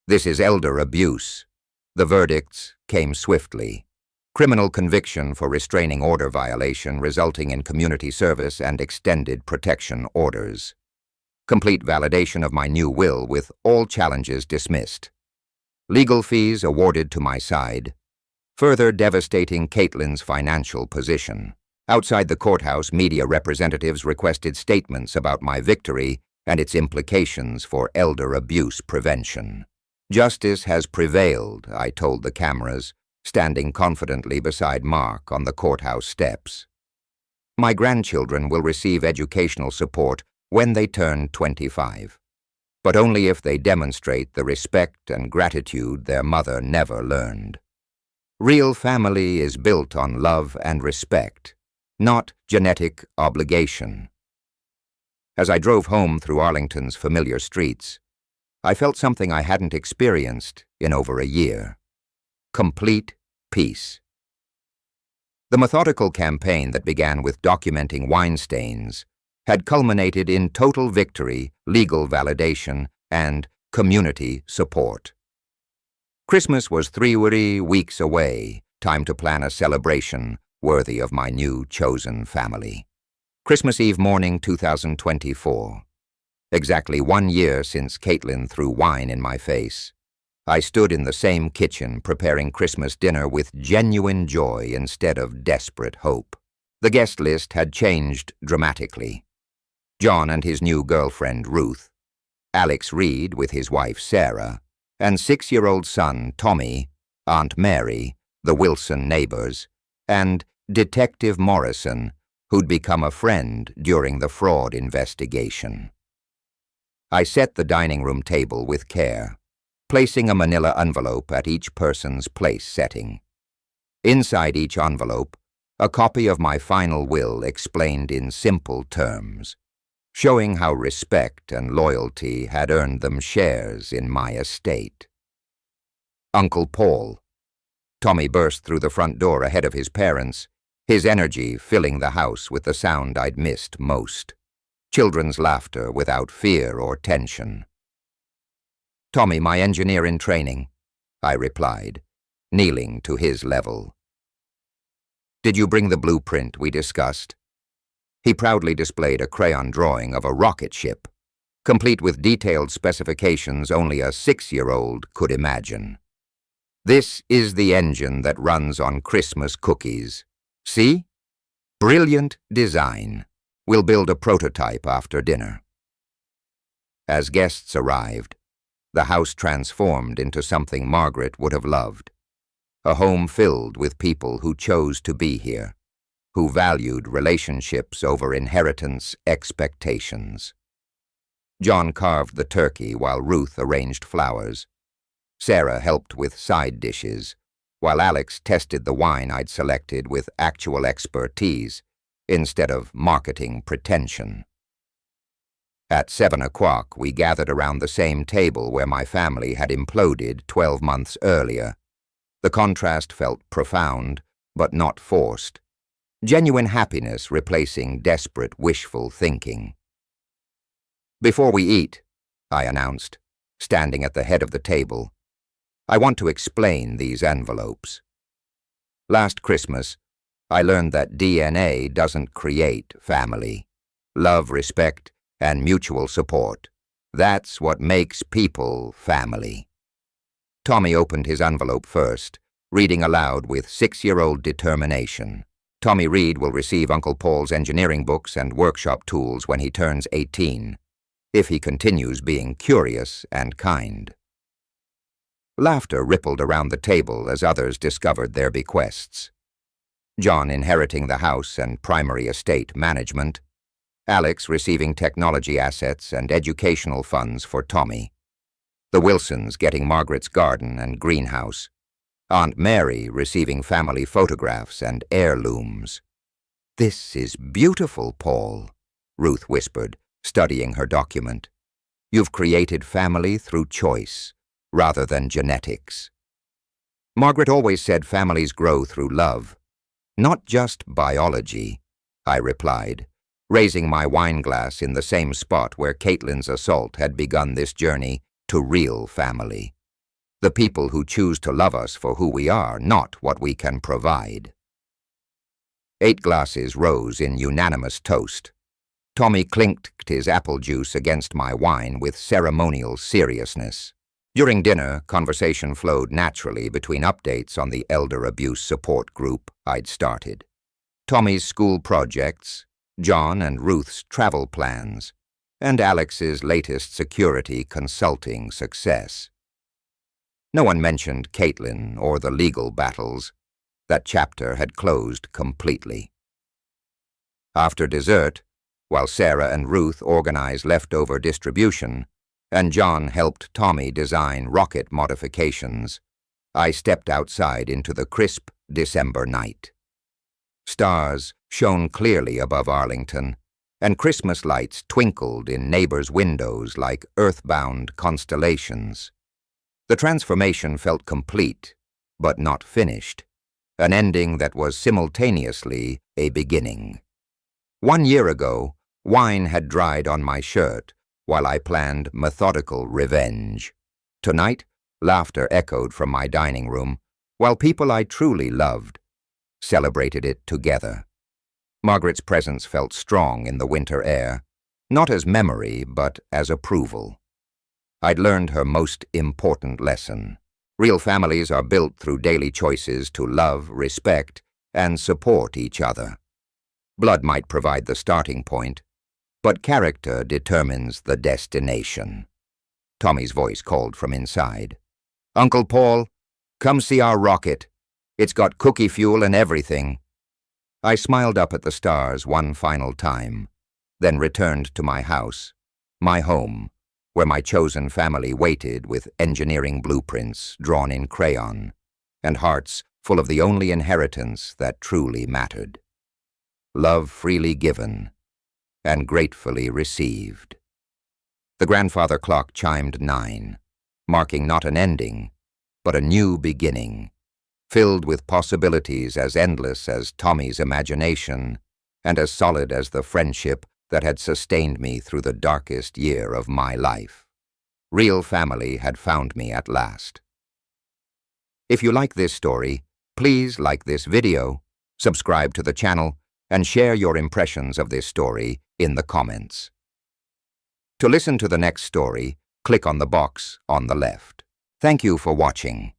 This is elder abuse. The verdicts came swiftly. Criminal conviction for restraining order violation resulting in community service and extended protection orders. Complete validation of my new will with all challenges dismissed. Legal fees awarded to my side, further devastating Caitlin's financial position. Outside the courthouse, media representatives requested statements about my victory and its implications for elder abuse prevention. Justice has prevailed, I told the cameras, standing confidently beside Mark on the courthouse steps. My grandchildren will receive educational support when they turn 25, but only if they demonstrate the respect and gratitude their mother never learned. Real family is built on love and respect, not genetic obligation. As I drove home through Arlington's familiar streets, I felt something I hadn't experienced in over a year. Complete peace. The methodical campaign that began with documenting wine stains had culminated in total victory, legal validation, and community support. Christmas was 3 weeks away, time to plan a celebration worthy of my new chosen family. Christmas Eve morning 2024. Exactly 1 year since Caitlin threw wine in my face. I stood in the same kitchen preparing Christmas dinner with genuine joy instead of desperate hope. The guest list had changed dramatically. John and his new girlfriend Ruth, Alex Reed with his wife Sarah, and 6-year-old son Tommy, Aunt Mary, the Wilson neighbors, and Detective Morrison, who'd become a friend during the fraud investigation. I set the dining room table with care, placing a manila envelope at each person's place setting. Inside each envelope, a copy of my final will explained in simple terms, showing how respect and loyalty had earned them shares in my estate. Uncle Paul. Tommy burst through the front door ahead of his parents, his energy filling the house with the sound I'd missed most. Children's laughter without fear or tension. Tommy, my engineer in training, I replied, kneeling to his level. Did you bring the blueprint we discussed? He proudly displayed a crayon drawing of a rocket ship, complete with detailed specifications only a 6-year-old could imagine. This is the engine that runs on Christmas cookies. See? Brilliant design. We'll build a prototype after dinner." As guests arrived, the house transformed into something Margaret would have loved. A home filled with people who chose to be here, who valued relationships over inheritance expectations. John carved the turkey while Ruth arranged flowers. Sarah helped with side dishes, while Alex tested the wine I'd selected with actual expertise instead of marketing pretension. At 7 o'clock, we gathered around the same table where my family had imploded 12 months earlier. The contrast felt profound, but not forced. Genuine happiness replacing desperate, wishful thinking. "Before we eat," I announced, standing at the head of the table, "I want to explain these envelopes. Last Christmas, I learned that DNA doesn't create family. Love, respect, and mutual support. That's what makes people family." Tommy opened his envelope first, reading aloud with 6-year-old determination. "Tommy Reed will receive Uncle Paul's engineering books and workshop tools when he turns 18, if he continues being curious and kind." Laughter rippled around the table as others discovered their bequests. John inheriting the house and primary estate management, Alex receiving technology assets and educational funds for Tommy, the Wilsons getting Margaret's garden and greenhouse, Aunt Mary receiving family photographs and heirlooms. "This is beautiful, Paul," Ruth whispered, studying her document. "You've created family through choice, rather than genetics." "Margaret always said families grow through love, not just biology," I replied, raising my wine glass in the same spot where Caitlin's assault had begun this journey to real family. The people who choose to love us for who we are, not what we can provide. 8 glasses rose in unanimous toast. Tommy clinked his apple juice against my wine with ceremonial seriousness. During dinner, conversation flowed naturally between updates on the elder abuse support group I'd started, Tommy's school projects, John and Ruth's travel plans, and Alex's latest security consulting success. No one mentioned Caitlin or the legal battles. That chapter had closed completely. After dessert, while Sarah and Ruth organized leftover distribution, and John helped Tommy design rocket modifications, I stepped outside into the crisp December night. Stars shone clearly above Arlington, and Christmas lights twinkled in neighbors' windows like earthbound constellations. The transformation felt complete, but not finished, an ending that was simultaneously a beginning. 1 year ago, wine had dried on my shirt while I planned methodical revenge. Tonight, laughter echoed from my dining room, while people I truly loved celebrated it together. Margaret's presence felt strong in the winter air, not as memory, but as approval. I'd learned her most important lesson. Real families are built through daily choices to love, respect, and support each other. Blood might provide the starting point, but character determines the destination. Tommy's voice called from inside. "Uncle Paul, come see our rocket. It's got cookie fuel and everything." I smiled up at the stars one final time, then returned to my house, my home, where my chosen family waited with engineering blueprints drawn in crayon, and hearts full of the only inheritance that truly mattered. Love freely given, and gratefully received. The grandfather clock chimed 9, marking not an ending, but a new beginning, filled with possibilities as endless as Tommy's imagination and as solid as the friendship that had sustained me through the darkest year of my life. Real family had found me at last. If you like this story, please like this video, subscribe to the channel, and share your impressions of this story in the comments. To listen to the next story, click on the box on the left. Thank you for watching.